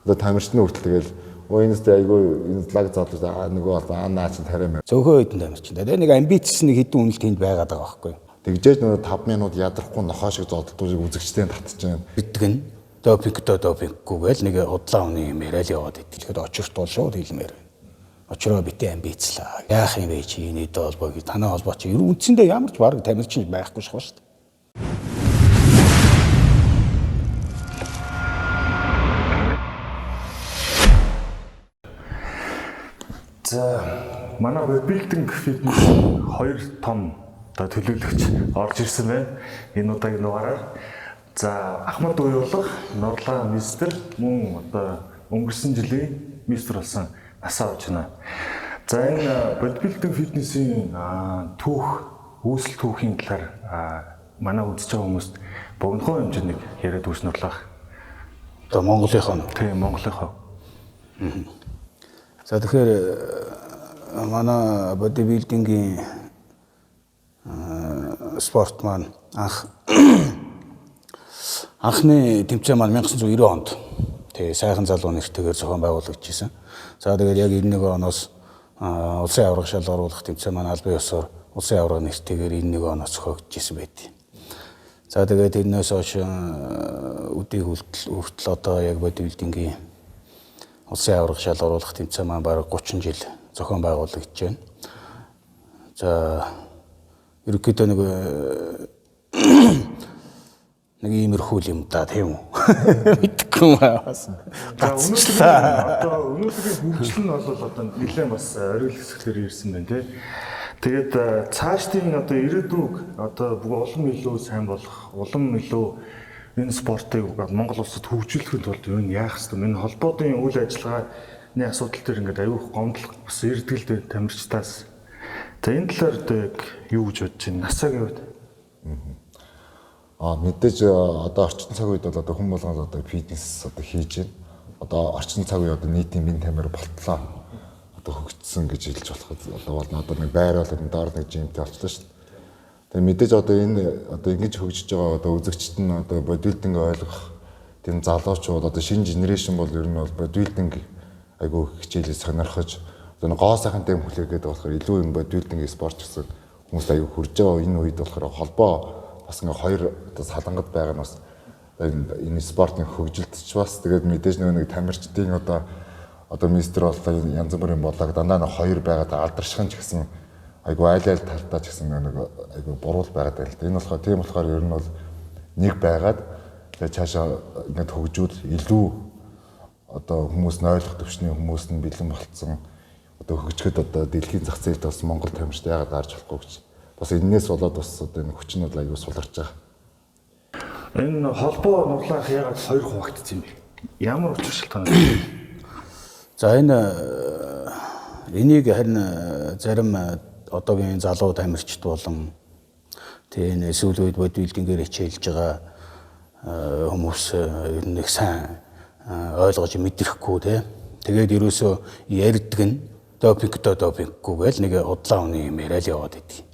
Одоо тамирчны хүртэл тэгэл энэ айгүй энэ лаг задлаж нөгөө бол наа чи тариа. Цөөхөн хэдэн тамирчин. Тэгээ нэг амбиц нэг хэдэн үнэлт тэнд байгаад байгаа байхгүй юу? Тэгжээж нөгөө 5 минут ядрахгүй нохоо шиг зодтолтыг үзэгчтэй татчихна. Бидг нь допинггүй гээл нэг удлаа хүний юм яриад яваад идэв. Тэгэхээр очирт бол шууд хэлмээр байна. Очроо битээ амбицлаа. Яах юм бэ чи энэ дэд холбоо гэж танай холбоо чи үндсэндээ ямар ч баг тамирчин байхгүй шахав шүү дээ. За манай бодибилдинг фитнес 2 том одоо төлөөлөгч орж ирсэн байна. Энэ удаагийн дугаараар за Ахмад уяулах Нурлаа мистер мөн одоо өнгөрсөн жилийн мистер болсон насаа авч байна. За энэ бодибилдинг фитнесийн түүх үүсэл түүхийн талаар манай үзэж байгаа хүмүүст богинохон хэмжээний яриад өгснөрлөх. Одоо Монголынхоо. Тийм Монголынхоо. За тэгэхээр манай бодибилдингийн спорт маань анхны тэмцээн маань 1990 онд тэгээ сайхан залуу нэртэйгээр зохион байгуулагдчихсан. За тэгээд яг 91 оноос улсын аварга шал оруулах тэмцээн маань албан ёсоор улсын аварга нэртэйгээр 91 оноос зохиогдчихсан байдیں۔ За тэгээд энэс хойш үдийг хүртэл одоо яг бодибилдингийн улсын аварга шал оруулах тэмцээн маань бараг 30 жил зохион байгуулагдж байна. За ерөнхийдөө нэг иймэрхүү юм да тийм үү? Мэдгүй бас. Одоо өнөөдрийн хөгжил нь бол одоо нэлээд бас орой хэсгээр ирсэн байна тий. Тэгээд цаашдын одоо ирээдүйг одоо улам илүү сайн болох, улам илүү энэ спортыг Монгол улсад хөгжүүлэхэд бол юу яах ёстой. Энэ холбоодын үйл ажиллагааны асуудал төр ингээд аюух гомдлох бас эрдгэлтэй тамирчдаас. За энэ талаар одоо яг юу гэж бодож байна? Насаагийн үед. Мэдээж одоо орчин цаг үед бол одоо хүн болгон одоо фитнес одоо хийж байна. Одоо орчин цаг үед одоо нийтийн бие тамир болтлоо. Одоо хөгжсөн гэж хэлж болоход одоо бол одоо нэг байр бол доор нэг жимтэй болчихлоо шүү дээ. Тэгээ мэдээж одоо энэ одоо ингэж хөгжиж байгаа одоо үзэгчд нь одоо бодибилдинг ойлгох тийм залуучууд одоо шинэ генерашн бол ер нь бол бодибилдинг айгүй хичээлээ сонирхож одоо гоо сайхан дэм хүлээгээд болохоор илүү энэ бодибилдингийн спорт гэсэн хүмүүст айгүй хүрж байгаа энэ үед болохоор холбоо бас ингээ хоёр одоо салангад байгаа нь бас энэ спортын хөгжилтч бас тэгээд мэдээж нэг тамирчдын одоо мистер боллоо янз бүрийн болоог дандаа нэг хоёр байгаад алдаршхан ч гэсэн айгүй айл талтаа ч гэсэн нэг айгүй буруу байгаад байна л да. Энэ болохоор тийм болохоор ер нь бол нэг байгаад тэгээд цаашаа ингээд хөгжүүл илүү одоо хүмүүс нь ойлгох төвчний хүмүүс нь бэлэн болцсон одоо хөгжихэд одоо дэлхийн зах зээлд бас Монгол тамирчид яагаад гарч болохгүй гэж бас энээс болоод бас одоо энэ хүчнүүд аюу суларч байгаа. Энэ холбоо нурлах яагаад хоёр хуваагдсан юм бэ? Ямар учир шалтгаан вэ? За энийг харин зарим одоогийн залуу тамирчид болон тийм сүүл үед бодибилдингээр хичээлж байгаа хүмүүс ер нь их сайн ойлгож мэдрэхгүй тий. Тэгээд ерөөсөө ярьдаг нь допинггүй гээл нэг удлаа хүний юм яриад яваад идэв.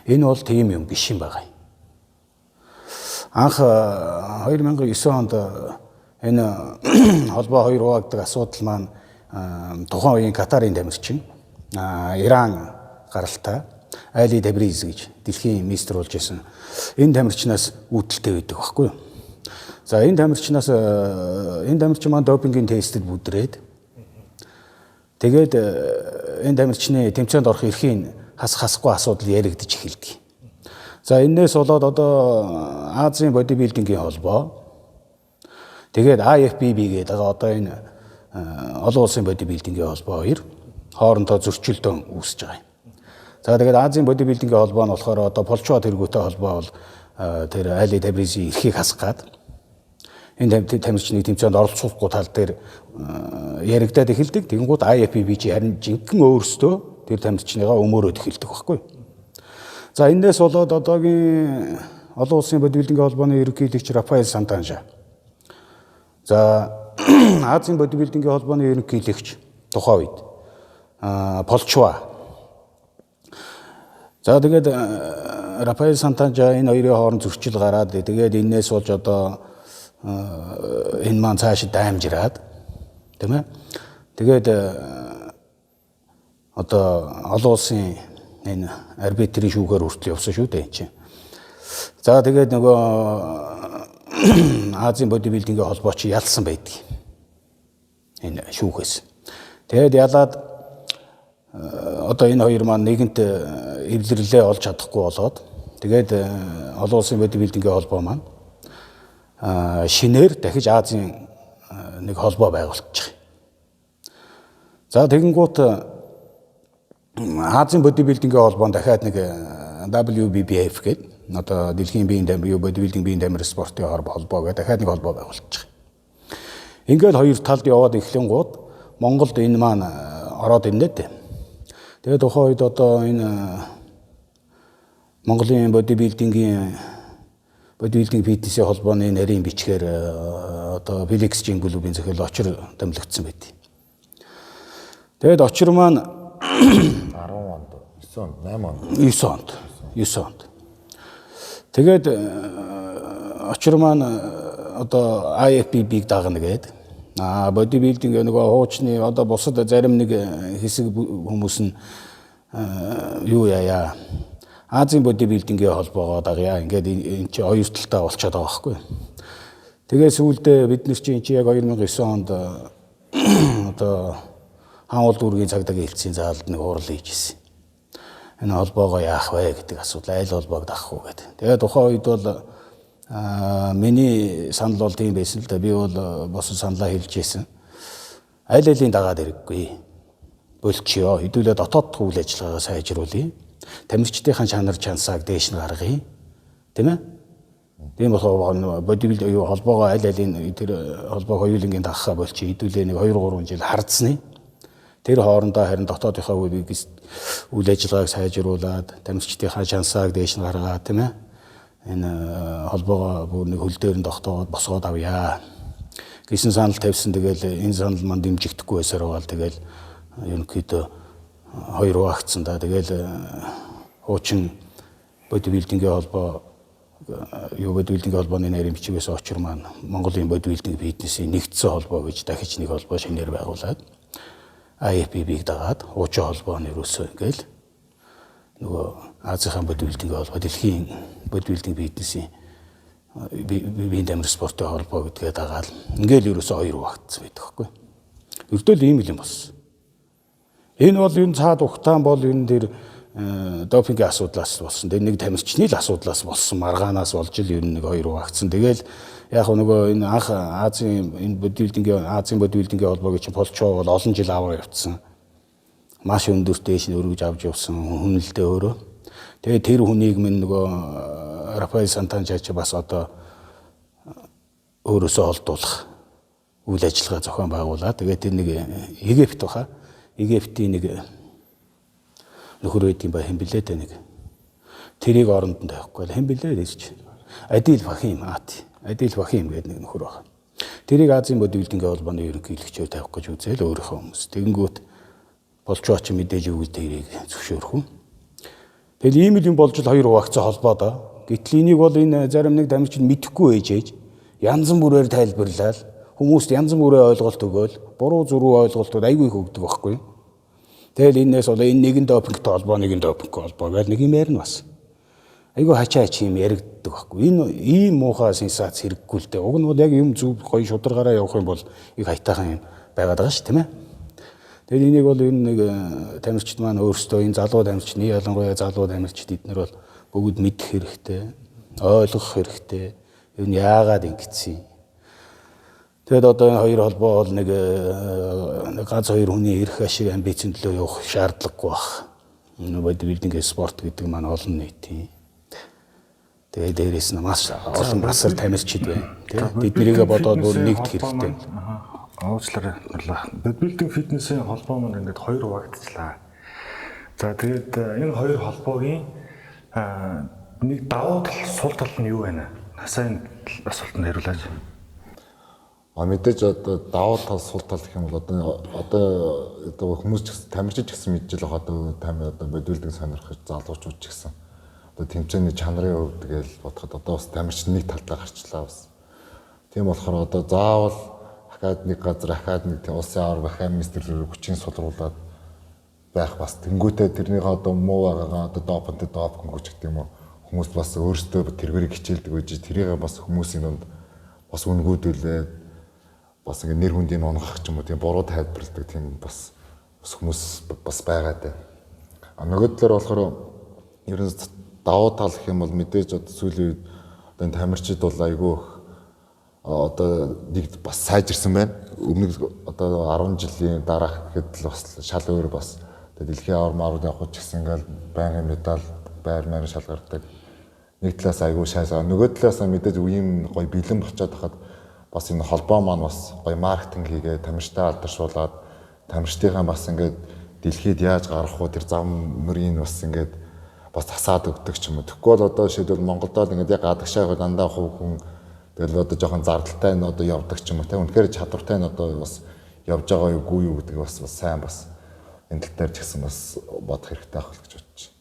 Энэ бол тийм юм биш юм байна. Анх 2009 онд энэ холбоо хоёр хуваагддаг асуудал маань тухайн үеийн Катарын тамирчин Иран гаралтай Али Табриз гэж дэлхийн мистер болж исэн. Энэ тамирчнаас үүдэлтэй байдаг байхгүй юу? За энэ тамирчин маань допингийн тестэд бүдрээд тэгээд энэ тамирчны тэмцээнд орох эрхийн хасахгүй асуудал яригдж эхэлдэг. За энэс болоод одоо Азийн бодибилдингийн холбоо тэгээд IFBB гэдэг одоо энэ олон улсын бодибилдингийн холбоо хоёр хоорондоо зөрчилдөөн үүсэж байгаа юм. За тэгээд Азийн бодибилдингийн холбоо нь болохоор одоо Полчва тэргүүтэй холбоо бол тэр Али Табризийн эрхийг хасгаад энэ тамирчны тэмцээнд оролцуулахгүй тал дээр яригдаад эхэлдэг. Тэгэнгүүт IFBB чи харин жинхэнэ өөрсдөө тэр тамирчныгаа өмөрөөд эхэлдэг байхгүй. За энэс болоод одоогийн олон улсын бодибилдингийн холбооны ерөнхийлөгч Рафаэль Сантанжа. За Азийн бодибилдингийн холбооны ерөнхийлөгч тухайн үед Полчва. За тэгээд Рафаэль Сантанжа энэ хоёрын хооронд зөрчил гараад тэгээд энэс болж одоо энэ маань цаашид даймжираад Тийм ээ. Тэгээд одоо олон улсын энэ арбитрийн шүүхээр хүртэл явсан шүү дээ энэ чинь. За тэгээд нөгөө Азийн бодибилдингийн холбоо чи ялсан байдаг. Энэ шүүхээс. Тэгээд ялаад одоо энэ хоёр маань нэгэнт эвлэрлээ олж чадахгүй болоод тэгээд олон улсын бодибилдингийн холбоо маань шинээр дахиж Азийн нэг холбоо байгуулчих. За тэгэнгუთ Азийн бодибилдингийн холбоон дахиад нэг WBBF гэдэг одоо дэлхийн биеийн дамир бодибилдинг биеийн дамир спортын холбоо гэдэг дахиад нэг холбоо байгуулчих. Ингээл хоёр талд яваад эхлэнгууд Монголд энэ маань ороод ирнэ дээ. Тэгээд тухайн үед одоо энэ Монголын бодибилдинг фитнесийн холбооны нарийн бичгээр одоо Felix Жингүлүүбийн захирал очир томилогдсон байт. Тэгээд очир маань 10 онд 9 онд 9 онд. Тэгээд очир маань одоо IFBB-г дагна гэдэг. Бодибилдинг нөгөө хуучны одоо бусад зарим нэг хэсэг хүмүүс нь юу яая Азийн бодибилдингийн холбоогоо дагъя. Ингээд энэ чи хоёр талтай болчиход байгаа байхгүй. Тэгээ сүүлдээ бид нар чи энэ яг 2009 онд одоо хаан улс дүүргийн цагдаагийн хэлтсийн заалд нэг хурал хийжсэн. Энэ холбоогоо яах вэ гэдэг асуудал айл холбоог даах уу гэдэг. Тэгээ тухайн үед бол миний санал бол тийм байсан л да. Би бол босоо саналаа хэлжсэн. Айл алын дагаад хэрэггүй. Болчихё. Хэдүүлээ дотоодох үйл ажиллагаагаа сайжруулъя. Тамирчдынхаа чанар чансааг дээш нь гаргая. Тийм ээ? Тийм болохоор бодибилдинг юу холбоогоо аль алын тэр холбоо хоёулангийн дагахаа болчих. Хэдүүлээ нэг 2-3 жил хардсны. Тэр хоорондоо харин дотоодынхаа үйл ажиллагааг сайжруулад тамирчдынхаа чансааг дээш нь гаргаад тийм ээ? Энэ холбоогоо бүр нэг хөл дээр нь тогтооод босгоод авъя гэсэн санал тавьсан. Тэгэл энэ санал маань дэмжигдэхгүй байсаар байгаа. Тэгэл ерөнхийдөө хоёр хуваагдсан да. Тэгэл хуучин бодибилдингийн холбоо бодибилдингийн холбооны нарийн бичгээс очир маань Монголын бодибилдинг фитнесийн нэгдсэн холбоо гэж дахиж нэг холбоо шинээр байгуулад IFBB-г дагаад хуучин холбооны ерөөсөө ингээл нөгөө Азийн бодибилдингийн холбоо дэлхийн бодибилдинг фитнесийн биеийн дамир спортын холбоо гэдгээ дагаад ингээл ерөөсөө хоёр хуваагдсан байдаг хгүй. Ердөө л ийм юм болсон. Энэ бол энэ цаад ухтаан бол энэ дэр допингийн асуудлаас болсон. Тэр нэг тамирчны л асуудлаас болсон. Маргаанаас болж л ер нь нэг хоёр хуваагдсан. Тэгэл яг нөгөө энэ анх Азийн энэ Азийн бодибилдингийн холбоо гэж Полчоо бол олон жил аваа явцсан. Маш өндөр дээш нь өргөж авч явсан хүнэлдэ өөрөө. Тэгээ тэр хүнийг минь нөгөө Рафаэл Сантанжаач бас одоо өөрөөсөө олдуулах үйл ажиллагаа зохион байгуулад тэгээ тэр нэг Египт баха. Египтийн нэг нөхөр байдгийн ба хэн блээ тэ нэг тэрийг оронд нь тавихгүй хэн блээ гэж Адил Фахим гэдэг нэг нөхөр байна. Тэрийг Азийн бодибилдингийн холбооны ерөнхийлөгчөөр тавих гэж үзэл өөрийнхөө хүмүүс. Тэгэнгүүт болчооч мэдээж өгөл тэрийг зөвшөөрөх үү. Тэгэл ийм юм болж л хоёр хуваагдсан холбоо доо. Гэтэл энийг бол энэ зарим нэг дамжиж мэдэхгүй ээжээж янз бүрээр тайлбарлал хүмүүст янз бүрийн ойлголт өгөөл буруу зуруу ойлголтууд айгүй их өгдөг байхгүй. Тэгэл энээс бол энэ нэгэн допингтэй холбоо нэгэн допинггүй холбоо гэл нэг юм ярина бас. Айгүй хачаач юм яригддаг байхгүй. Энэ ийм муухай сенсац хэрэггүй л дээ. Уг нь бол яг юм зүв гоё шударгаараа явах юм бол их хайтаахан юм байгаад байгаа ш тийм ээ. Тэгэл энийг бол энэ нэг тамирчид маань өөрсдөө энэ залуу тамирчны ялангуяа залуу тамирчид эднэр бол бүгд мэдэх хэрэгтэй, ойлгох хэрэгтэй. Энэ яагаад ингэсэн. Тэгэд одоо энэ хоёр холбоо бол нэг ганц хоёр хүний эрх ашиг амбицын төлөө явах шаардлагагүй баг. Энэ бодибилдинг спорт гэдэг маань олон нийтийн. Тэгээд дээрээс нь маш олон насар тамирчид байна. Бид нэрийгээ бодоод бүр нэгдэх хэрэгтэй. Уучлаарай. Бодибилдинг фитнесийн холбоо маань ингээд хоёр хуваагдчихлаа. За тэгээд энэ хоёр холбоогийн нэг давуу тал, сул тал нь юу байна? Сайн асуултанд хариулаач. Мэдээж одоо давуу тал сул тал гэх юм бол одоо хүмүүс ч гэсэн тамирчид ч гэсэн мэдж л байгаа одоо бодибилдинг сонирхож залуучууд ч гэсэн одоо тэмцээний чанарын хувьд тэгэл бодоход одоо бас тамирчин нэг талдаа гарчлаа бас. Тийм болохоор одоо заавал нэг газар ахаад нэг тийм улсын аварга хаммистер хүчин сулруулад байх бас тэнгуүтэй тэрнийг одоо муу байгаагаа одоо допинг гэж гэх юм уу хүмүүс бас өөрсдөө тэргэрийг хичээлдэг байж тэрийг бас хүмүүсийн дунд бас үнгүүдүүлээд бас ингэ нэр хүндийг унгах ч юм уу тийм буруу тайлбарладаг тийм бас хүмүүс бас байгаа даа. Нөгөө талаар болохоор ер нь давуу тал гэх юм бол мэдээж одоо сүүлийн үед одоо энэ тамирчид бол айгүй одоо нэг бас сайжирсан байна. Өмнө одоо 10 жилийн дараах гэхэд л бас шал өөр бас дэлхийн авар марууд явах ч гэсэн ингээл байнгын медаль байр маяг шалгардаг. Нэг талаас айгүй шаасаа нөгөө талаас мэдээж үеийн гоё бэлэн болчиход хахад бас энэ холбоо маань бас гоё маркетинг хийгээд тамирчтай алдаршуулад тамирчдынхаа бас ингээд дэлхийд яаж гарах уу тэр зам мөрийг бас ингээд бас тасаад өгдөг ч юм уу. Тэгэхгүй бол одоо жишээлбэл Монголд л ингээд яг гадагшаа дандаа хувь хүн тэгэл одоо жоохон зардалтай нь одоо явдаг ч юм уу. Тэ үнэхээр чадвартай нь одоо бас явж байгаа юу үгүй юу гэдэг бас сайн бас энэ тал дээр ч гэсэн бас бодох хэрэгтэй байх гэж бодож байна.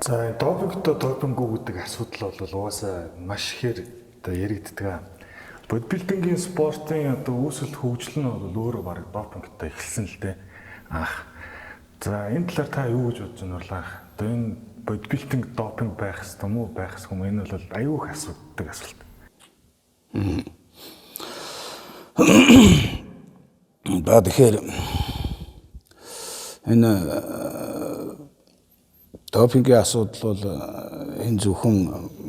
За допинггүй гэдэг асуудал бол угаасаа маш ихээр одоо яригддаг. Бодибилдингийн спортын одоо үүсэлт хөгжил нь бол өөрөө баг допингтай эхэлсэн л дээ. За энэ талаар та юу гэж бодож байна вэ? Одоо энэ бодибилдинг допинг байх ёстой мó байх ёсгүй юм энэ бол аюу их асуудаг асуулт. Тэгэхээр энэ допингийн асуудал бол энэ зөвхөн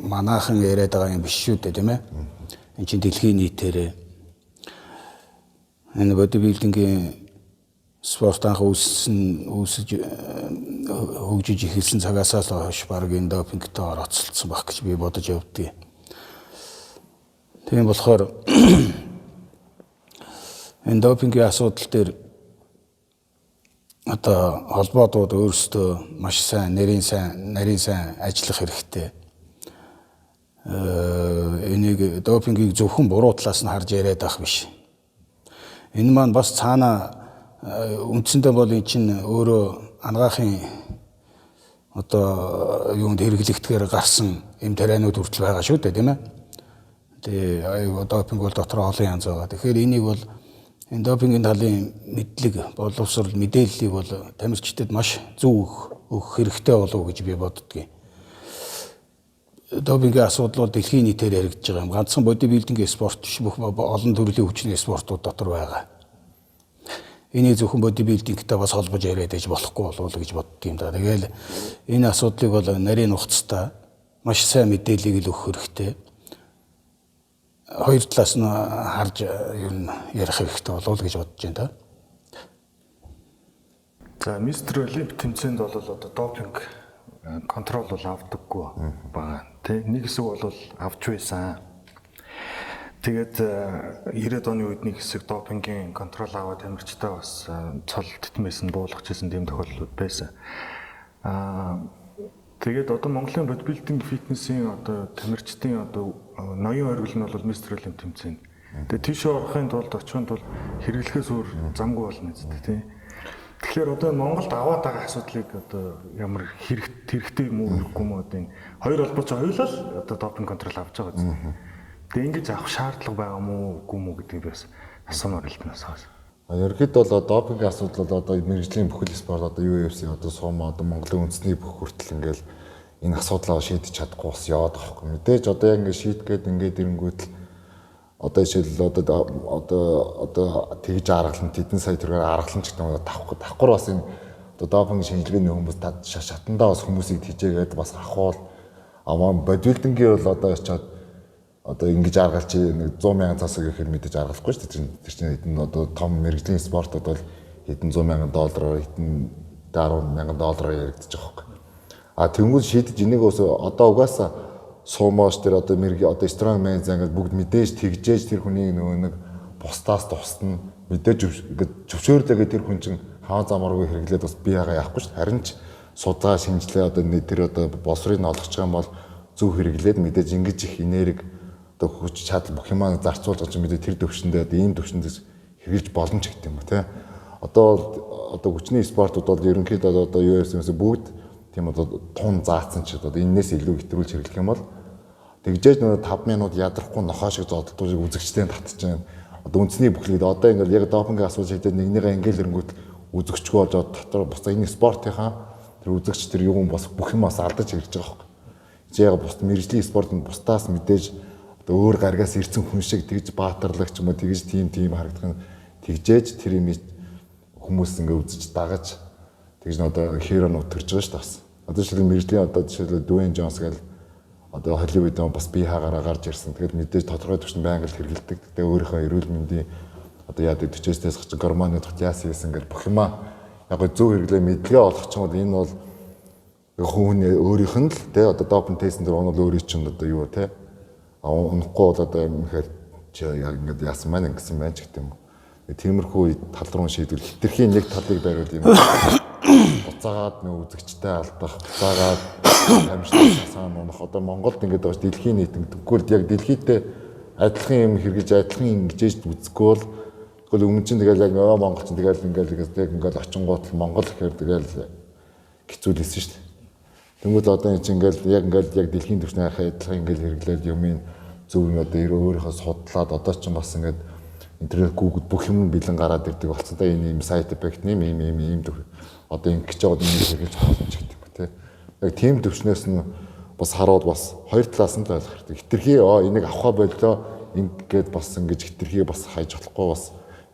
манайхан яриад байгаа юм биш шүү дээ тийм ээ. Энд чинь дэлхийн нийтээр энэ бодибилдингийн спорт анх үүсэж хөгжиж эхэлсэн цагаас л хойш баг энэ допингтой орооцолцсон байх гэж би бодож явдгийг. Тийм болохоор энэ допингийн асуудал дээр одоо холбоодууд өөрсдөө маш сайн нарийн сайн ажиллах хэрэгтэй. Энийг допингийг зөвхөн буруу талаас нь харж яриад байх биш. Энэ маань бас цаана үндсэндээ бол эн чинь өөрөө ангаахын одоо юунд хэрэглэгдэхээр гарсан эм тарианууд хүртэл байгаа шүү дээ тийм ээ. Тэгээ допинг бол дотор олон янз байгаа. Тэгэхээр энийг бол энэ допингийн талын мэдлэг боловсрол мэдээллийг бол тамирчдад маш зөв өгөх хэрэгтэй болов уу гэж би боддгийг. Допингийн асуудал бол дэлхийн нийтээр яригдж байгаа юм. Ганцхан бодибилдингийн спорт биш бүх олон төрлийн хүчний спортууд дотор байгаа. Энийг зөвхөн бодибилдингтэй бас холбож яриад байж болохгүй болов гэж боддгийн да. Тэгэл энэ асуудлыг бол нарийн нухацтай маш сайн мэдээллийг л өгөх хэрэгтэй. Хоёр талаас нь харж ер нь ярих хэрэгтэй болов гэж бодож байна да. За мистер Олимп тэмцээнд бол одоо допинг контрол бол авдаггүй байгаа. Тэ нэг хэсэг бол авч байсан. Тэгээд 90-ад оны үед нэг хэсэг допингийн контрол аваад тамирчтай бас цол тэтмээс нь буулгachсэн дэм тохиолдлууд байсан. Тэгээд одоо Монголын бодибилдинг фитнесийн одоо тамирчдын одоо ноён оргил нь бол мистер Олимп тэмцээн. Тэгээд тийш орохын тулд очихын тулд хэрэглэхээс өөр замгүй болно гэдэг тийм. Тэгэхээр одоо Монголд аваад байгаа асуудлыг одоо ямар хэрэгтэй юм уу үгүй юм одоо энэ хоёр холбооч хоёулаа одоо допинг контрол авч байгаа зү. Тэгээ ингэж авах шаардлага байгаа мó үгүй мó гэдгийг бас асуумаар л тэнээс. Ерөнхийдөө бол допингийн асуудал бол одоо мэргэжлийн бүхэл спорт одоо UFC одоо сумо одоо Монголын үндэсний бүх хүртэл ингээл энэ асуудлаа шийдэж чадахгүй бас яваад байгаа юм. Мэдээж одоо яг ингээд шийдгээд ингээд ирэнгүүт л одоо жишээл одоо тэгж аргалан тэдэн сая төгрөөр аргалан ч гэдэг нь давхар бас энэ одоо допингийн шинжилгээний хүмүүс шатандаа бас хүмүүсийг тийжээгээд бас ахвал амаа бодибилдингийн бол одоо очиод одоо ингэж аргалч нэг 100,000 цасаг гэхээр мэдээж аргалахгүй шүү дээ. Тэр чинь хэдэн одоо том мэргэжлийн спортод бол хэдэн 100,000 $, хэдэн 10,000 $-аар яригдчих واخхой. Тэнгүүд шийдэж энийг одоо угаасаа сумоош тэр одоо одоо strongman зангад бүгд мэдээж тэгжээж тэр хүний нөгөө нэг бусдаас тусна мэдээж зөвшөөрлөгээ тэр хүн чинь хаан замааргүй хэрэглээд бас бие хагаа яахгүй шүү. Харин ч судалгаа шинжилгээ одоо тэр одоо боловсрыг нь олгож байгаа юм бол зөв хэрэглээд мэдээж ингэж их энерги одоо хүч чадал бүх юмаа зарцуулж байгаа чинь мэдээ тэр төвшөндөө ийм төвшөнд хэрэглэж боломж гэдэг юм ба тий. Одоо хүчний спортууд бол ерөнхийдөө одоо UFC бүгд тийм одоо тун заацсан ч одоо энэс илүү хэтрүүлж хэрэглэх юм бол Тэгжээж нөгөө 5 минут ядрахгүй нохоо шиг зодтолдуулж үзэгчтэй татчихна. Одоо үндэсний бүхлийг одоо ингээл яг допингийн асуулт шийдээд нэгнийгээ ингээл ирэнгүүт үзэгчгүй болж дотор бусдаа энэ спортынхаа тэр үзэгч тэр юм бас бүх юм бас алдаж ирж байгаа байхгүй. Яг бус мэржлийн спортод бусдаас мэдээж одоо өөр гаргаас ирсэн хүн шиг тэгж баатарлагч юм уу тэгж тийм харагдах нь тэгжээж тэр юм хүмүүс ингээ үзэж дагаж тэгж н одоо херонууд төрж байгаа шүү дээ бас. Одоо жишээлбэл мэржлийн одоо жишээлбэл Дуэйн Джонс гэл одоо Холливуд бас бие хаагаараа гарч ирсэн. Тэгээд мэдээж тодорхой түвшинд байнга л хэрэгэлдэг. Тэгээд өөрийнхөө эрүүл мэндийн одоо яадаг 40-с хацсан гормоны яасан ингээд бүх юмаа яг зөв хэрэглээ мэдлэгээ олох ч юм бол энэ бол хүн өөрийнх нь л тий одоо допинг тестэн дээр онол өөрийн чинь одоо юу тий унахгүй бол одоо үнэхээр чи яг ингээд яасан маань ингэсэн байж гэх юм. Тиймэрхүү тал руу шийдвэл хитрхийн нэг талыг бариул юм. Буцаагаад нөө үзэгчтэй алдах, буцаагаад амжилттай саан унах. Одоо Монголд ингээд байгаа дэлхийн нийтэм тэгвэл яг дэлхийдээ адилхан юм хэрэгж адилхан ингэж үзэхгүй бол тэгвэл өмнө чинь тэгэл яг Монгол чинь тэгэл ингээд очингууд Монгол гэхээр тэгэл хэцүүлсэн шүү дээ. Тэнгүүд одоо энэ чинь ингээд яг дэлхийн түвшний харахад адилхан ингээд хэрэглээд юмын зөв юм одоо өөрийнхөө судлаад одоо ч бас ингээд интернет Google бүх юм бэлэн гараад ирдэг болсон. Та энэ юм сайт эффект юм одоо ингэж байгаа юм хэрэгж боломж гэдэг юм тий. Яг тийм төвчнөөс нь бас хараад бас хоёр талаас нь л ойлгох хэрэгтэй. Хитрхи энийг авахаа боллоо ингээд бас ингэж хитрхи бас хайж болохгүй бас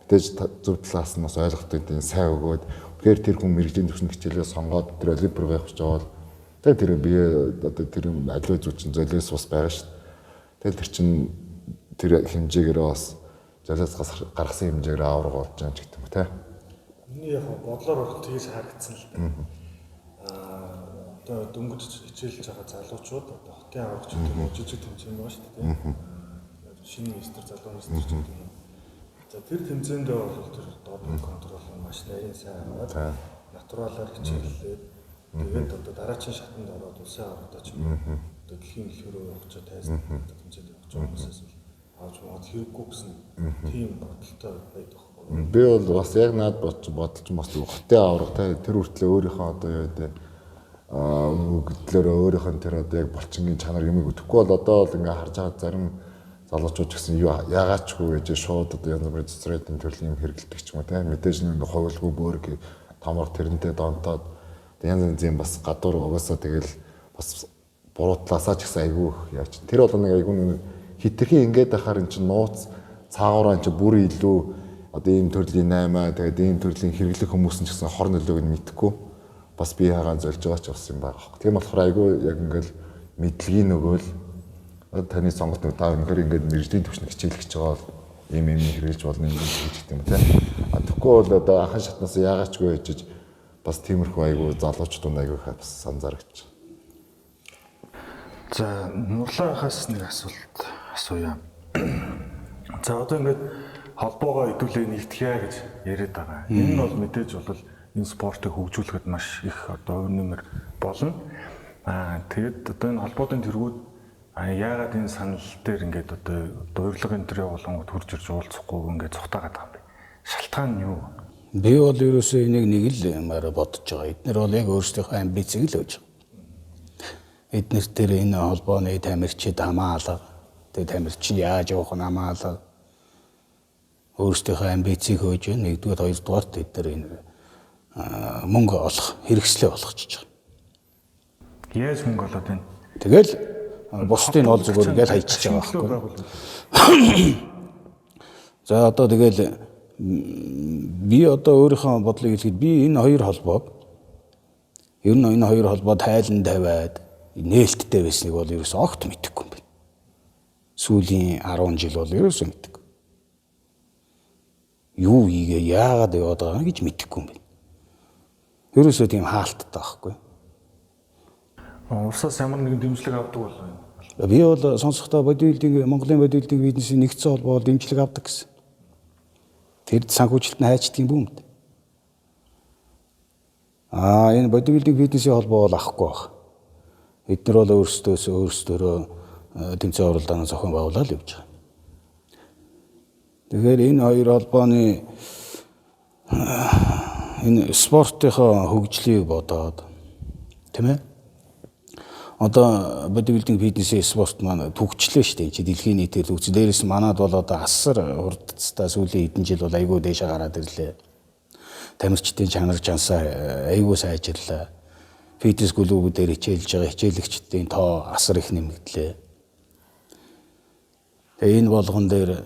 мэдээж зөв талаас нь бас ойлгох хэрэгтэй. Энэ сайн өгөөд тэгэхээр тэр хүн мэрэгжлийн төвчний хичээлээ сонгоод тэр олимпиад явах гэж байгаа бол тэр бие одоо тэр аливаа зүйчин золиос бас байгаа шүү дээ. Тэгэл тэр чин тэр хэмжээгээр бас золиос гаргасан хэмжээгээр авраг болж байгаа ч гэдэг юм тий. Миний яг бодлоор бол тэгээс харагдсан л дээ. Одоо дөнгөж хичээлж байгаа залуучууд одоо хотын аврагчид юм жижиг тэмцээн байгаа шүү дээ тий. Шинэ министр залуу министр ч гэдэг юм. За тэр тэмцээндээ бол тэр допинг контрол нь маш нарийн сайн аваад натуралаар хичээллээд тэгээд одоо дараагийн шатанд ороод улсын аврагтаа ч юм уу одоо дэлхийн дэлгүүрөө явах тайзан тэмцээнд явах хүмүүсээс авч мод хэрэггүй гэсэн тийм бодолтой байдаг байхгүй. Би бол бас яг наад бодож бас хотын аврагтай тэр хүртлээ өөрийнхөө одоо юу гэдэг өгдлөөр өөрийнх нь тэр одоо яг булчингийн чанар юмыг өдөхгүй бол одоо л ингээ харж байгаа зарим залуучууд гэсэн юу яагаачгүй гэж шууд одоо янз бүрийн цэцрэдийн төрлийн юм хэрэгэлдэг ч юм уу тийм мэдээж нэг хувилгүй бөөрг тамар тэрнтэй донтоод янз янзын бас гадуур угаасаа тэгэл бас буруу талаасаа ч гэсэн айгүй яач тэр бол нэг айгүй нэг хитрхи ингээд байхаар эн чинь нууц цаагаараа эн чинь бүр илүү одоо ийм төрлийн 8 тэгээд ийм төрлийн хэрэглэх хүмүүс нь ч гэсэн хор нөлөөг нь мэдхгүй бас бие хагаан золж байгаа ч бас юм байгаа. Тийм болохоор айгүй яг ингээл мэдлэгийн нөгөөл таны сонголт нэг та өнөхөр ингээд мэржлийн төвчнө хичээлэх гэж байгаа бол ийм хэрэглэж болно юм гэж хэлдэг юм тийм. Тэгэхгүй бол одоо анхан шатнаас яагаачгүй ээжж бас тиймэрхүү айгүй залуучдууд айгүй хаа бас санзарагч. За нурлахаас нэг асуулт асууя. За одоо ингээд холбоогоо хэдүүлээ нэгтгэе гэж яриад байгаа. Энэ нь бол мэдээж бол энэ спортыг хөгжүүлэхэд маш их одоо өнөмөр болно. Тэгээд одоо энэ холбоодын тэргүүд яагаад энэ санал дээр ингээд одоо дуурлага энэ төр явуулангууд хурж ирж уулзахгүй ингээд цухтаагаад байгаа юм бэ? Шалтгаан нь юу? Би бол ерөөсөө энийг нэг л юмараа бодож байгаа. Эднэр бол яг өөрсдийнхөө амбицийг л өгж байгаа. Эднэр тэр энэ холбооны тамирчид хамаалал, тэр тамирчин яаж явах нь хамаалал өөрсдийнхөө амбицийг хөөж байна. Нэгдүгээр, хоёрдугаарт эднэр энэ мөнгө олох, хэрэгслээ олгочихж байгаа. Яаж мөнгө олоод байна? Тэгэл бусдын ол зүгээр ингээл хайчиж байгаа байхгүй. За одоо тэгэл би одоо өөрийнхөө бодлыг хэлэхэд би энэ хоёр холбоог ер нь энэ хоёр холбоо тайлан тавиад нээлттэй байсныг бол ерөөсөө огт мэдэхгүй юм байна. Сүүлийн 10 жил бол ерөөсөө мэдэхгүй. Юу ийгээ яагаад яваад байгаа гэж мэдэхгүй юм байна. Ерөөсөө тийм хаалттай байхгүй. Улсаас ямар нэгэн дэмжлэг авдаг болов уу? Би бол сонсохдоо Монголын бодибилдинг бизнесийн нэгдсэн холбоо дэмжлэг авдаг гэсэн. Тэр санхүүжилт нь хайчдгийн бүүмд. Энэ бодибилдинг бизнесийн холбоо бол авахгүй баг. Эдгээр бол өөрсдөө тэмцээн оролдооны зохион байгуулалт явуулж байгаа. Тэгэхээр энэ хоёр холбооны энэ спортынхоо хөгжлийг бодоод тийм ээ. одоо бодибилдинг фитнесийн спорт маань төгжлөө шүү дээ. Чи дэлхийн нийтээр төгсөж. Дээрээс нь манад бол одоо асар хурдцтай сүүлийн хэдэн жил бол айгүй дээшээ гараад ирлээ. Тамирчдын чанар жансаа айгүй сайжирлаа. Фитнес клубүүдээр хичээлж байгаа хичээлэгчдийн тоо асар их нэмэгдлээ. Тэгээ энэ болгон дээр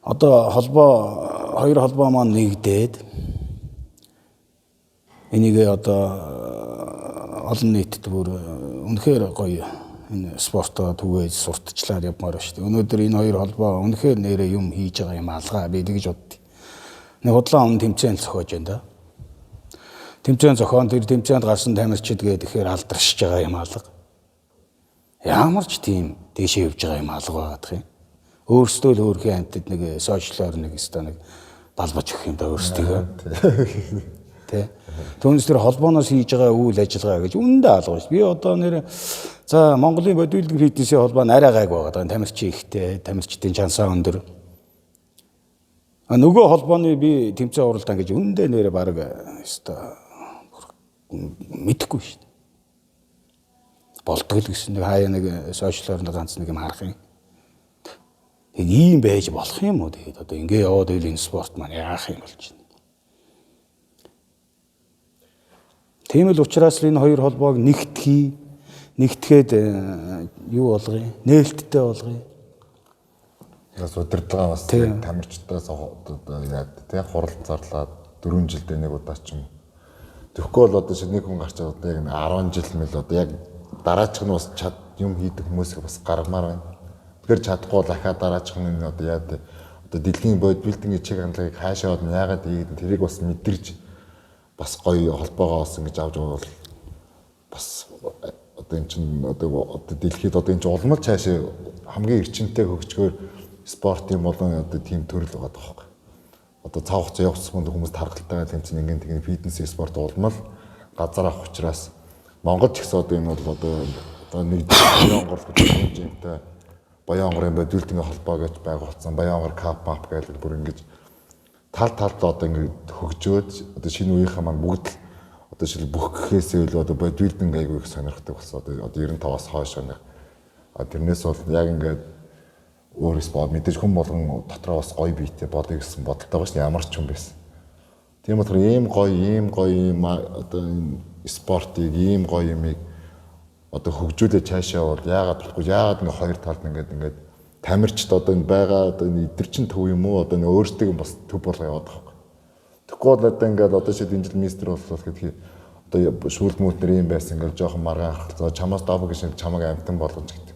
одоо хоёр холбоо маань нэгдээд энийгээ одоо олон нийтэд бүр үнэхээр гоё энэ спортоо түгээд сурталчлаад явмаар байна шүү дээ. Өнөөдөр энэ хоёр холбоо үнэхээр нэрээ юм хийж байгаа юм алгаа би тэгж боддیں۔ Нэг худлаа өмнө тэмцээн зохиож байна да. Тэмцээн зохион тэр тэмцээнд гарсан тамирчид гээд ихээр алдаршиж байгаа юм алга. Ямар ч тийм дэшээ явж байгаа юм алга байгаадах юм. Өөрсдөө л өөрхийн амтд нэг сошиалор нэг өстой нэг далбаж өгөх юм да өөрсдөө. Тэ. Түүнээс тэр холбооноос хийж байгаа үйл ажиллагаа гэж үндэ алга шүү. Би одоо нэр за Монголын бодибилдинг фитнесийн холбоо нь арай гайг байгаа. Тамирчин ихтэй, тамирчдын чансаа өндөр. Нөгөө холбооны би тэмцээн уралдаан гэж үндэ нэр баг өстой мэдэхгүй шүү. Болдог л гэсэн нэг хаяа нэг сошиалор ганц нэг юм харах юм. Тэг ийм байж болох юм уу? Тэгээд одоо ингэ яваад ийл энэ спорт маань яах юм болж байна. Тийм л учраас энэ хоёр холбоог нэгтгэхэд юу болгоё? Нээлттэй болгоё. Бас удирдлагаа бас тамирчдаас одоо яад тий хурал зарлаад 4 жилдээ нэг удаа ч юм. Тэгэхгүй бол одоо шинэ хүн гарч байгаа одоо яг 10 жил мэл одоо яг дараачих нь бас чад юм хийдэг хүмүүсийг бас гаргамаар байна. Тэгэхээр чадахгүй бол ахаа дараачих нь одоо яад одоо дэлхийн бодибилдингийн чиг хандлагыг хаашаа бод яагаад ийгдэн тэрийг бас мэдэрч бас гоё холбоогоо бас ингэж авч байгаа бол бас одоо эн чин одоо дэлхийд одоо эн чин улмал цаашаа хамгийн эрчимтэй хөгжгөөр спортын болон одоо тийм төрөл байгаа тоххой. Одоо цав хугацаа явуулсан хүмүүс тархалтайгаар тэмцэн ингэн тийм фитнес спорт улмал газар авах учраас Монгол ч гэсэн одоо энэ бол одоо нэг Баян онгор хэмжээтэй Баян онгорын бодибилдингийн холбоо гэж байгуулсан. Баян онгор кап мап гэдэг бүр ингэж талд одоо ингэ хөгжөөд одоо шинэ үеийнхээ маань бүгд л одоо шил бүх гэхээсээ илүү одоо бодибилдинг айгүй их сонирхдаг болсон. Одоо 95-аас хойш байна. Тэрнээс бол яг ингээд өөр спорт мэдээж хүн болгон дотроо бас гоё биетэй бодъё гэсэн бодолтой байгаа ш ямар ч юм байсан. Тийм болохоор ийм гоё юм одоо спортыг ийм гоё юмыг одоо хөгжүүлээ цаашаа бол яагаад болохгүй яагаад нэг хоёр талд ингээд тамирчд одоо энэ байгаа одоо энэ идэрчин төв юм уу одоо нэг өөрсдөө бас төв болгоо яваад байгаа. Тэгэхгүй бол одоо ингээд одоо шид энэ жил мистер боллоо гэхэд одоо шүүлт мөтнөр юм байсан ингээд жоохон маргаан харах. Чамаас даваа гэж чамайг амтан болгож гэдэг.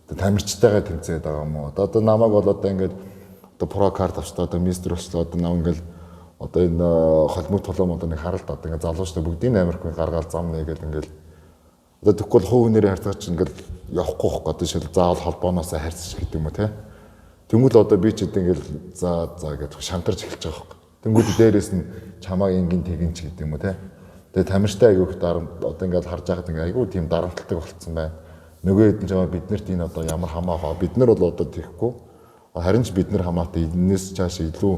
Одоо тамирчтайгаа тэмцээд байгаа юм уу? Одоо намайг бол одоо ингээд одоо про карт авчлаа одоо мистер болчлоо одоо нав ингээд одоо энэ холмог толом одоо нэг харалт одоо ингээд залуучтай бүгдийн Америкийн гаргаал зам нэгээл ингээд одоо тэгвэл хувь нэрийн харьцаа чинь ингээд явахгүй байхгүй одоо шил заавал холбооноос харьцаж гэдэг юм уу те. Тэнгүүл одоо би ч ингээд за гэж шантарч эхэлж байгаа байхгүй. Тэнгүүл дээрээс нь чамаа ингийн тэгинч гэдэг юм уу те. Тэгээ тамирчтай айгүйх одоо ингээд харж байхад ингээд айгүй тийм дарамтлагдаг болцсон байна. Нөгөө хэдэн жаа биднэрт энэ одоо ямар хамаахаа бид нар бол одоо тийхгүй. Харин ч бид нар хамаатай энэс цааш илүү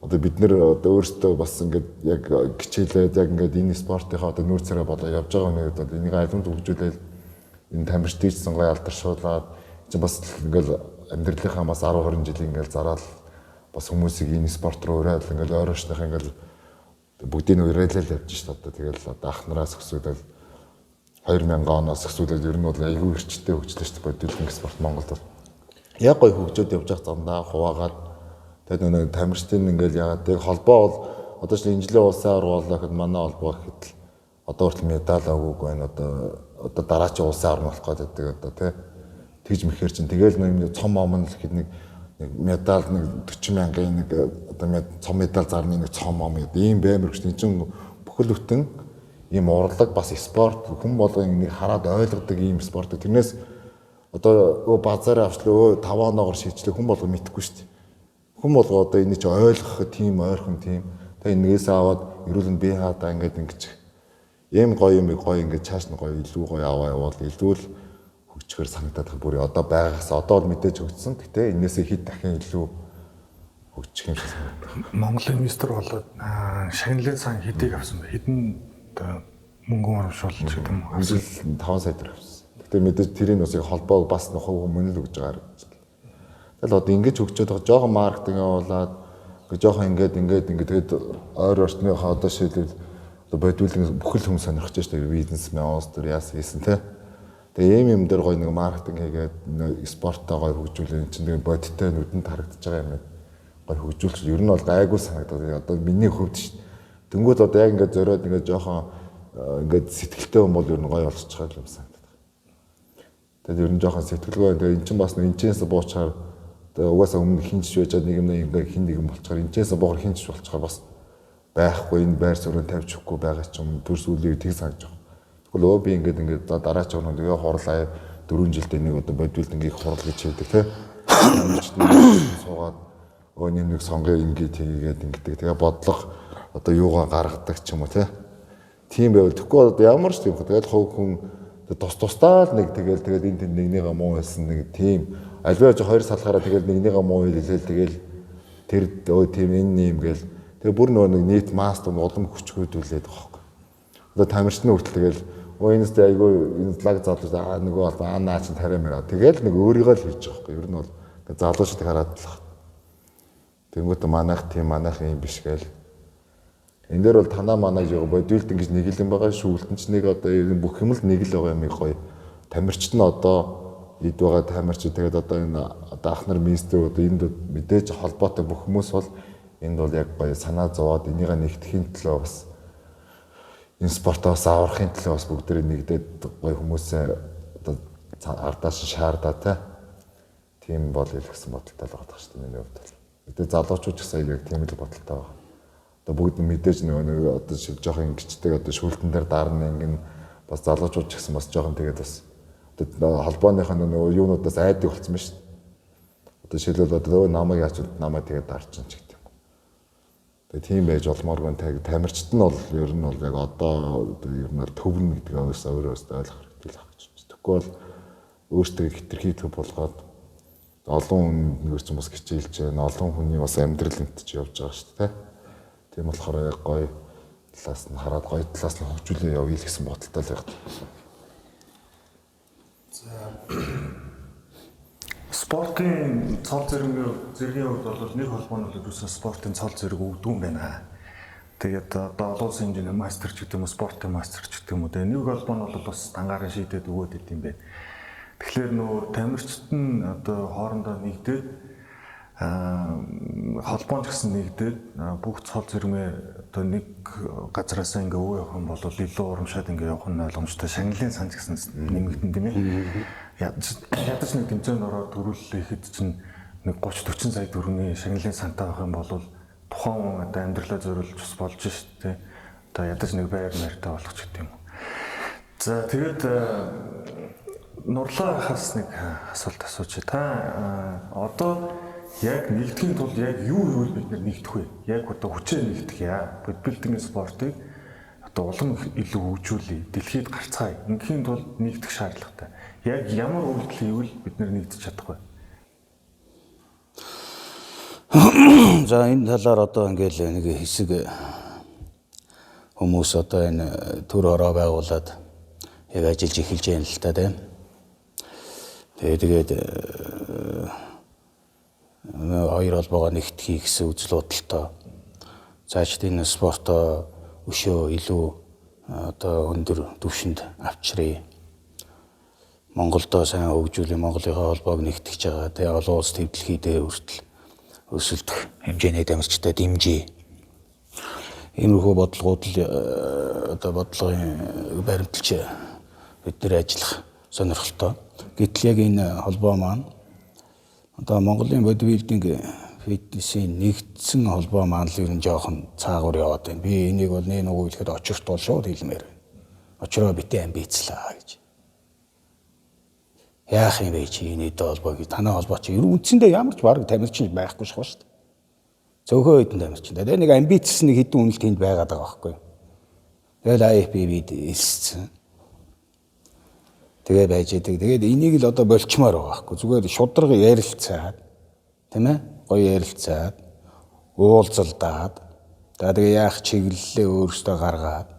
одоо бид нар одоо өөрсдөө бас ингээд яг хичээлээд яг ингээд энэ спортынхаа одоо нүүр царай болоо явж байгаа нэг бол энийг алимд хөгжүүлээд энэ тамирчдыг сонгоо алдаршуулаад чи бас ингээд амьдралынхаа бас 10 20 жилийн ингээд зараад бас хүмүүсийг энэ спорт руу ураад ингээд ойрооshных ингээд бүгдийг нь урайлал явж шít одоо тэгэл одоо ах нараас өсвөл 2000 оноос өсвөл ер нь бол аюу эрчтэй хөгжлөө шít бодибилдинг спорт Монголд бол яг гой хөгжөөд явж байгаа замдаа хуваагаад тэгээд нэг тамирчдын ингээл яагаад тэг холбоо бол одоо ч энэ жилийн улсын орн болоо гэхэд манай холбоо гэхэд одоо хүртэл медаль аваагүй байна одоо дараачийн улсын орн болох гэдэг одоо тий тэгж мэхэр чинь тэгэл нэг цом ом л гэхэд нэг медаль нэг 40 мянган нэг одоо цом медаль зарны нэг цом ом ийм баймар гэж чинь бүхэл бүтэн ийм урлаг бас спорт хүн болгон нэг хараад ойлгодог ийм спорт тэрнээс одоо базар авчлаа 5 оноогоор шийдлээ хүн болгон мэдэхгүй шүү дээ. Хүн болго одоо энэ чи ойлгох тийм ойрхон тийм тэгээ энэээс аваад эрүүл нь бие хаадаа ингээд ингэж ийм гоё юм гоё ингээд цааш нь гоё илүү гоё аваа явуул илүү л хөгжихөр санагдаад бүр одоо байгаас одоо л мэдээж хөгжсөн. Гэтэ энээсээ хэд дахин илүү хөгжих юм шиг санагдав. Монголын мистер болоод шагналын сан хэдийг авсан бэ? Хэдэн мөнгө оруулж гэдэг юм уу? 5 сая төгрөг авсан. Гэтэ мэдээж тэрийн усыг холбоог бас нөхөв мөн л өгж байгаа харагдаж байна. Тэгэл одоо ингэж өгчөөд байгаа жоохон маркетинг явуулаад жоохон ингээд тэгээд ойр орчныхоо одоо шийдэл одоо бодвол бүхэл хүн сонирхож штэ бизнесмен оос төр яасан хийсэн те. Тэгээ юм дээр гоё нэг маркетинг хийгээд спортоо гоё хөгжүүлэн чинь тэгээ бодиттой нүдэнд харагдаж байгаа юм гоё хөгжүүлчих. Ер нь бол гайгүй санагдаад одоо миний хөвд штэ. Тэнгүүд одоо яг ингээд зориод ингээд жоохон ингээд сэтгэлтэй хүн бол ер нь гоё болчих байгаа юм санагдаад. Тэгээд ер нь жоохон сэтгэлгүй. Тэгээ эн чинь бас энэчээс буучаар угаасаа өмнө хинж байжаад нэг юм ингээд хин нэгэн болчихоор энэчээс буухаар хинж болчихоор бас байхгүй энэ байр суурийг тавьж өгөхгүй байгаа ч юм төр сүлийг тэг санаж байгаа. Тэгвэл өө би ингээд дараа ч өнөө тэгээ хурлаа 4 жилдээ нэг одоо бодвол ингээд хурал гэж хэлдэг те. Суугаад өөний нэг сонгоо ингээд хийгээд ингээд тэгээ бодлого одоо юугаа гаргадаг ч юм уу те. Тийм байвал тэгэхгүй одоо ямар ч тийм хөө тэгэл хов хүн тусдаа л нэг тэгэл энэ тэнд нэгнийгээ муу хэлсэн нэг тийм альва ч хоёр салгаараа тэгэл нэгнийгээ муу хэлээл тэгэл тэр өө тийм энэ юм гээл тэгээ бүр нөгөө нэг нийт мастер улам хүчгүүдүүлээд байгаа хөөе. Одоо тамирчны хүртэл тэгэл энэс айгүй энэ лаг залууч нөгөө бол наа чи тариамаа. Тэгэл нэг өөрийгөө л хийж байгаа хөөе. Ер нь бол залуучдыг хараад л байна. Тэнгүүт манайх тийм манайх юм биш гээл. Энд дээр бол танаа манаа жоо бодволд ингэж нэг л юм байгаа шүүлтэн ч нэг одоо бүх юм л нэг л байгаа юм гоё. Тамирчид нь одоо эд байгаа тамирчид тэгээд одоо энэ одоо ах нар министр одоо энд мэдээж холбоотой бүх хүмүүс бол энд бол яг гоё санаа зовоод энийг нэгтгэхийн төлөө бас энэ спортоос аврахын төлөө бас бүгдээрээ нэгдээд гоё хүмүүсээ одоо ардаас шаардаа те. Тийм бол ил гэсэн бодолтой л байгаа шүү дээ миний хувьд. Гэтэ залуучууд ч гэсэн яг тийм л бодолтой байгаа. Одоо бүгд мэдээж нөгөө одоо жоохон ингэжтэй одоо шүүлтэн дээр дарна ингэн бас залуучууд ч гэсэн бас жоохон тэгээд бас одоо холбооныхоо нөгөө юунуудаас айдаг болсон байна шүү дээ. Одоо шилбэл одоо намайг яач намайг тэгээд дарчин ч гэдэг юм. Тэгээд тийм байж олмоор гэн тамирчид нь бол ер нь бол яг одоо ер нь төвлөн гэдгээ өөрөөсөө ойлгох хэрэгтэй л байна гэж байна. Тэгэхгүй бол өөртөө хитрхий төв болгоод олон хүн нэрч бас хичээлж байна. Олон хүний бас амьдрал энтэж явж байгаа шүү дээ. Тийм болохоор яг гоё талаас нь хараад гоё талаас нь хөгжүүлээ явъя л гэсэн бодолтой л байна. За спортын цол зэргийн хувьд бол нэг холбооны төлөөс спортын цол зэрэг өгдөг юм байна. Тэгээд одоо олон улсын хэмжээний мастер ч гэдэг юм уу, спортын мастер ч гэдэг юм уу. Тэгээд нэг холбооны бол бас дангаараа шийдээд өгөөд идэв юм байна. Тэгэхээр нөгөө тамирчид нь одоо хоорондоо нэгдээд холбоон ч гэсэн нэгдээд бүх цол зэрмээ одоо нэг газараас ингээ өвөө явах юм бол илүү урамшаад ингээ явах нь ойлгомжтой. Шагналын сан ч гэсэн нэмэгдэн тийм ээ. Ядаж нэг тэмцээнд ороод төрүүлэлээ ихэд чинь нэг 30-40 сая төгрөгийн шагналын сантай байх юм бол тухайн хүн одоо амьдралаа зориулж бас болж шүү дээ. Одоо ядаж нэг байр маятай болох ч гэдэг юм уу. За тэгээд Нурлаа хас нэг асуулт асууж та одоо яг нэгдэхийн тулд яг юу хийвэл бид нэгдэх вэ? Яг одоо хүчээр нэгдэх яа. Бодибилдинг спортыг одоо улам илүү хөгжүүлээ. Дэлхийд гарцгаая. Ингийн тулд нэгдэх шаардлагатай. Яг ямар үйлдэл хийвэл бид нэгдэж чадах вэ? За энэ талаар одоо ингээл нэг хэсэг хүмүүс одоо энэ төр ороо байгуулад яг ажиллаж эхэлж байна л та тийм. Тэгээд хоёр холбоогоо нэгтгэхийг гэсэн үзэл бодолтой. Цаашд энэ спортоо өшөө илүү одоо өндөр түвшинд авчръя. Монголдо сайн хөгжүүлээ, Монголынхаа холбоог нэгтгэж байгаа. Тэгээ олон улс төвдлөхийдээ хүртэл өсөлдөх хэмжээний дамжтай дэмжээ. Иймэрхүү бодлогууд л одоо бодлогын баримталж бид нэр ажиллах сонирхолтой. Гэтэл яг энэ холбоо маань одоо Монголын бодибилдинг фитнесийн нэгдсэн холбоо маань л ер нь жоохон цаагуур яваад байна. Би энийг бол нэг үгэлэхэд очирт бол шууд хэлмээр байна. Очроо битээ амбицлаа гэж. Яах юм бэ чи энэ холбоог танай холбоо чи ер нь үндсэндээ ямар ч баг тамирчин байхгүй шүү дээ. Цөөхөн хэдэн тамирчин. Тэгээ нэг амбицс нэг хэдэн үнэлт тэнд байгаад байгаа байхгүй. Тэгэл IFBB-д элссэн. Тэгээ байж идэг. Тэгээд энийг л одоо болчмоор байгаа байхгүй. Зүгээр шударга ярилцаад тийм ээ? Гоё ярилцаад уулзалдаад тэгээ яах чиглэлээ өөрөөсөө гаргаад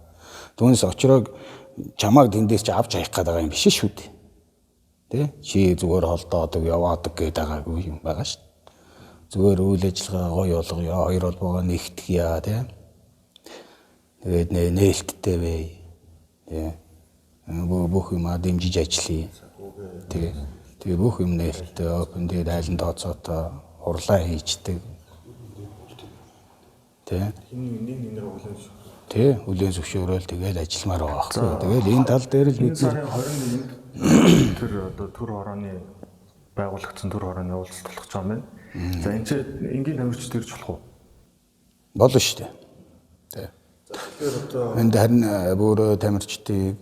түүнээс очрог чамааг тэндээс ч авч хаях гээд байгаа юм биш шүү дээ. Тэ чи зүгээр холдоодог яваадаг гэдэг байгаагүй юм байгаа шүү дээ. Зүгээр үйл ажиллагаа гоё болгоё, хоёр холбоогоо нэгтгэе тий. Тэгээд нээлттэй бай. Тий. Бүх юм дэмжиж ажиллая. Тэгээ бүх юм нээлттэй open тэгээд айлын тооцоотой урлаа хийждэг. Тий. Тий, хүлээн зөвшөөрөөл тэгээд ажилламаар байгаа байхгүй. Тэгээд энэ тал дээр л бид сарын 21-нд тэр одоо төр хорооны байгуулагдсан төр хорооны уулзалт болох ч юм байна. За энэ чинь энгийн тамирчид ирж болох уу? болно шүү дээ. Тий. Тэгэхээр одоо Энд харин бүр тамирчдыг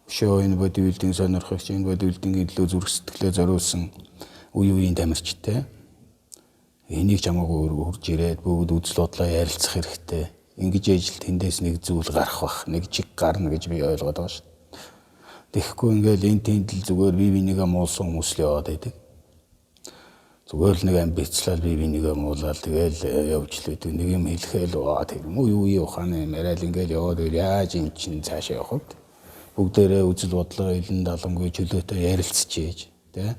шоу энэ бодибилдинг сонирхогч энэ бодибилдингийн илүү зүрх сэтгэлээ зориулсан үеийн тамирчтай энийг ч хамаагүй хурж ирээд бүгд үзэл бодлоо ярилцах хэрэгтэй. Ингэж ээжл тэндээс нэг зүйл гарах бах, нэг чиг гарна гэж би ойлгоод байгаа шүү. Тэгэхгүй ингээл энэ тэндэл зүгээр бие бинийгээ муулсан хүмүүс л яваад байдаг. Зүгээр л нэг амбицлал бие бинийгээ муулаад тэгэл явж л байдаг. Нэг юм хэлэхэл тэр юм уу юу ухааны яриад ингээл яваад яаж эн чинь цаашаа явах вэ? Бүгдээрээ үзэл бодлоо илэн далангүй чөлөөтэй ярилцчихээж тий.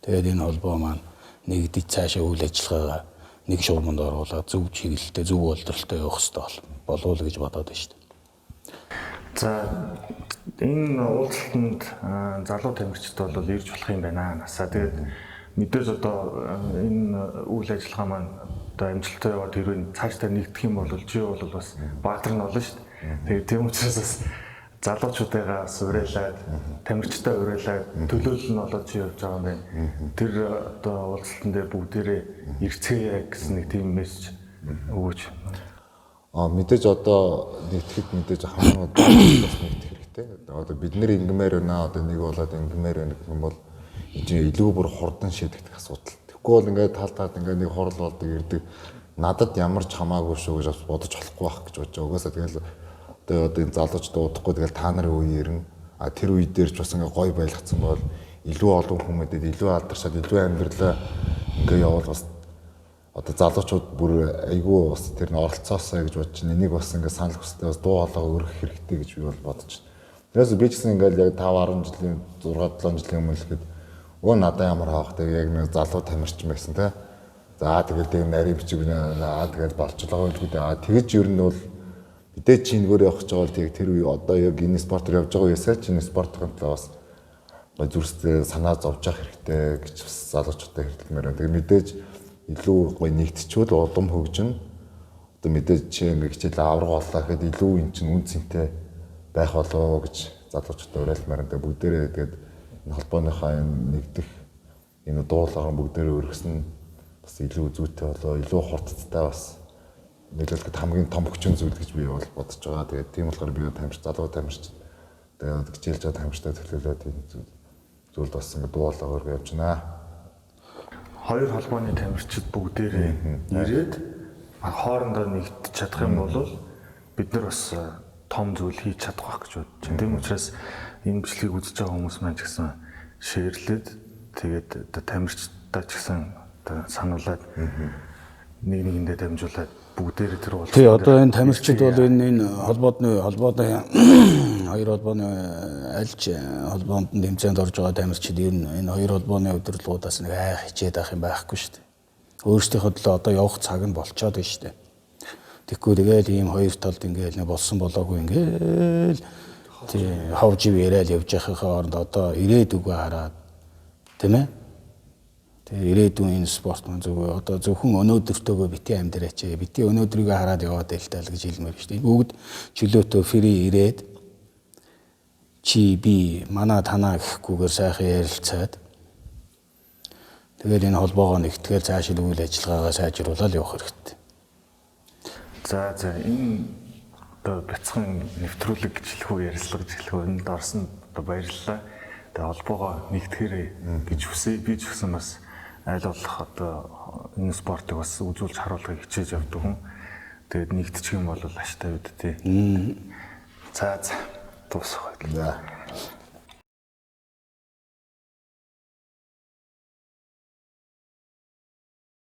Тэгээд энэ холбоо маань нэгдэж цаашаа үйл ажиллагаагаа нэг шуурманд оруулаад зөв чиглэлтэй зөв боловсролтой явах хэрэгтэй болов гэж бодоод байна шүү дээ. за энэ уулзалтанд залуу тамирчид бол ирж болох юм байна насаа. Тэгээд мэдээж одоо энэ үйл ажиллагаа маань одоо амжилттай яваад хэрвээ цаашдаа нэгдэх юм бол чи бол бас баатар нь болно шүү дээ. Тэгээд тийм учраас бас залуучуудаа уриалаад, тамирчтай уриалаад төлөөлөл нь болоод чи явж байгаа юм байна. Тэр одоо уулзалтан дээр бүгдээрээ ирцгээе гэсэн нэг тийм мессеж өгөөч. Мэдээж одоо нэгтгэхэд мэдээж хамгийн бас нэгтгэх хэрэгтэй. Одоо бид нэр ингэмээр байна. Одоо нэг болоод ингэмээр байна гэх юм бол энэ илүү бүр хурдан шийдэгдэх асуудал. Тэгэхгүй бол ингээд тал ингээд нэг хурал болдог ирдэг. Надад ямар ч хамаагүй шүү гэж бодож болохгүй байх гэж бодож байгаа. Угаасаа тэгэл одоо энэ залууч дуудахгүй тэгэл та нарын үе ирнэ. Тэр үе дээр ч бас ингээ гой байлгацсан бол илүү олон хүмүүдэд илүү алдаршаад илүү амьдралаа ингээ явал бас одоо залуучууд бүр айгүй бас тэр нь оролцоосоо гэж бодож байна. Энийг бас ингээ санал хүстэй бас дуу хоолойгоо өргөх хэрэгтэй гэж би бол бодож байна. Тэрээс би ч гэсэн ингээл яг 5-10 жилийн 6-7 жилийн өмнө л ихэд өө надаа ямар хаахтай яг нэг залуу тамирчин байсан те. За тэгэл тийм нарийн бичиг тэгэл болчлоо гэдэг. Тэгэж ер нь бол мэдээ чи нөгөө явах гэж байгаа бол тэр үе одоо яг энэ спортоор явж байгаа үесээ чи энэ спортын талаас зүрхсээ санаа зовж явах хэрэгтэй гэж бас залуучуудаа хэлмээр байна. Тэгээ мэдээж илүү гоё нэгтчүүл улам хөгжин. Одоо мэдээж чи ингээ хичээл авраг боллоо гэхэд илүү эн чинь үн цэнтэй байх болоо гэж залуучуудаа уриалмаар байна. Бүгдээрээ тэгээд энэ холбооныхаа энэ нэгдэх энэ дуулаар бүгдээрээ өргөсөн бас илүү зүйтэй болоо, илүү хурдтай бас нөлөөлөхөд хамгийн том хүчин зүйл гэж би бол бодож байгаа. Тэгээд тийм болохоор би залуу тамирч тэгээд хичээлж байгаа тамирчтай төлөөлөөд энэ зүйл бас ингэ дуулаагаар явж байна. Хоёр холбооны тамирчид бүгдээрээ ирээд хоорондоо нэгдэж чадах юм бол бид нар бас том зүйл хийж чадах байх гэж бодож байна. Тийм учраас энэ бичлэгийг үзэж байгаа хүмүүс маань ч гэсэн шеэрлээд тэгээд тамирчдаа ч гэсэн сануулад нэг нэгэндээ дамжуулаад бүгдээрээ тэр бол тий одоо энэ тамирчид бол энэ холбооны хоёр холбооны альж холбоонд тэмцээнд орж байгаа тамирчид ер нь энэ хоёр холбооны удирдлагуудаас нэг айх хичээд авах юм байхгүй шүү дээ. Өөрсдийнхөө төлөө одоо явах цаг нь болцоод байна шүү дээ. Тэгэхгүй тэгэл ийм хоёр талд ингээл нэг болсон болоогүй ингээл тий ховж яриад явж байхын хооронд одоо ирээдүгөө хараад тийм ээ. Тэгээ ирээдүйн энэ спорт маань зөвхөн одоо зөвхөн өнөөдөртөөгөө бити амьдраач. Бити өнөөдрийгөө хараад яваад байлтаа л гэж хэлмээр шүү дээ. Бүгд чөлөөтөө фри ирээд чи би манай танаа гэхгүйгээр сайхан ярилцаад тэгээд энэ холбоогоо нэгтгэхээр цаашид үйл ажиллагаагаа сайжруулаад явах хэрэгтэй. За энэ одоо бяцхан нэвтрүүлэг гэж хэлэх үү, ярилцлага гэж хэлэх үү, энд орсон одоо баярлалаа. Тэгээ холбоогоо нэгтгэхэрэй гэж хүсэе. Би ч гэсэн бас аль болох одоо энэ спортыг бас үзүүлж харуулахыг хичээж явдаг хүн. Тэгээд нэгдчих юм бол аштай бид тий. За дуусах байлаа.